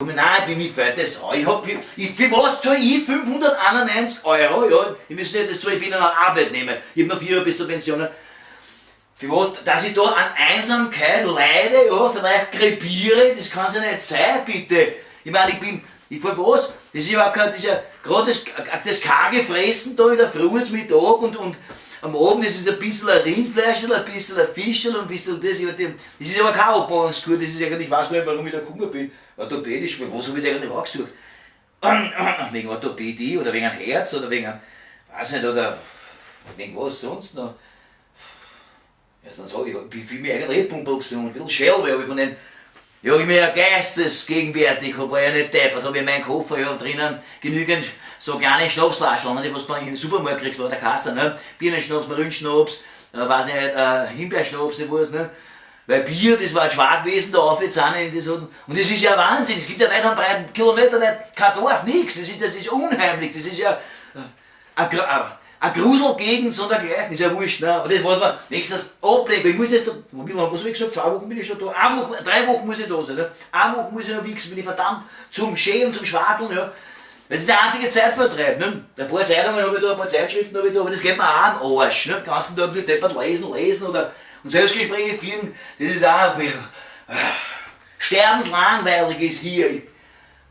Nein, bei mir fällt das an. Für was zahle ich 591 Euro? Ja, ich muss nicht das zahlen, ich bin noch Arbeitnehmer. Ich habe noch 4 Jahre bis zur Pension. Für was, dass ich da an Einsamkeit leide, ja, vielleicht krepiere, das kann es ja nicht sein, bitte. Ich meine, für was? Das ist ja gerade das karge Fressen da in der Früh zum Mittag und am Abend, das ist ein bisschen ein Rindfleischl, ein bisschen ein Fischl und ein bisschen das. Das ist aber kein Abbauungskur, das ist eigentlich, ich weiß gar nicht, warum ich da gekommen bin. Orthopädisch, für was habe ich da eigentlich ausgesucht? Wegen Orthopädie oder wegen einem Herz oder wegen einem, weiß nicht, oder wegen was sonst noch. Ja, sonst habe ich fühle mich eigentlich Pumpelaktion, ein bisschen Schellwe habe ich von den. Ja, ich bin ja geistesgegenwärtig, habe ja nicht deppert, habe ich in meinem Koffer ja drinnen genügend so kleine Schnapsflaschen, die was man im Supermarkt kriegst, oder der Kasse, ne? Birnenschnaps, Marillenschnaps, weiß ich nicht, Himbeerschnaps, ich weiß, ne? Weil Bier, das war ein Schwag gewesen, da aufgezahnt, und das ist ja Wahnsinn, es gibt ja weit und breit einen Kilometer nicht, kein Dorf, nichts, das ist unheimlich, das ist ja eine Gruselgegend sondergleichen, ist ja wurscht, ne? Aber das was man nächstes ablegen, ich muss jetzt, wie lange, was habe ich gesagt, 2 Wochen bin ich schon da, 3 Wochen muss ich da sein, ne? 1 Woche muss ich noch wichsen, bin ich verdammt zum Schälen, zum Schwarteln, ja. Das ist der einzige Zeitvertreib, ne? Ein paar Zeitungen habe ich da, ein paar Zeitschriften habe ich da, aber das geht mir auch am Arsch, ne? Den ganzen Tag nur deppert lesen oder und Selbstgespräche führen, das ist auch sterbenslangweilig ist hier.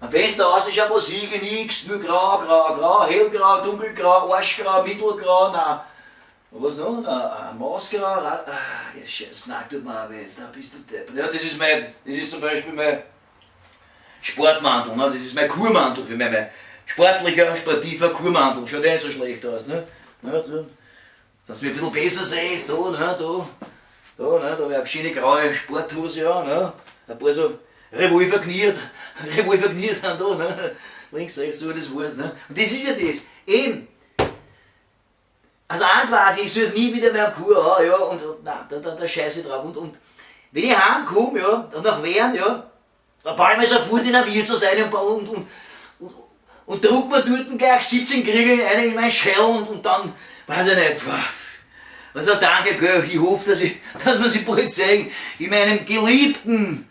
Am besten ausschaut Musik, nichts, nur grau, hellgrau, dunkelgrau, arschgrau, mittelgrau, nein. Was noch? Mausgrau, scheiß Knack tut mir auch weh, da bist du deppert. Ja, das ist zum Beispiel mein Sportmantel, ne? Das ist mein Kurmantel für mich, mein sportiver Kurmantel. Schaut nicht so schlecht aus, ne? Ja, dass du mich ein bisschen besser siehst, da, ne? Da wäre eine schöne graue Sporthose, ja, ne? Ein paar so Revolverknier sind da, ne? Links, rechts, so, das war's, ne? Und das ist ja das, eben. Also eins weiß ich suche nie wieder mehr am Kur an, ja, und nein, da scheiße ich drauf. Und wenn ich heimkomme, ja, und nach Wehren, ja, dann baue ich mir sofort in der Wirtshaus rein und druck mir dort gleich 17 Kriege ein in mein Schell und dann, weiß ich nicht, also danke, gell, ich hoffe, dass wir sie bald sehen, in meinem geliebten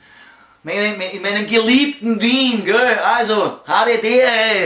Wien, gell, also, habe die Ehre.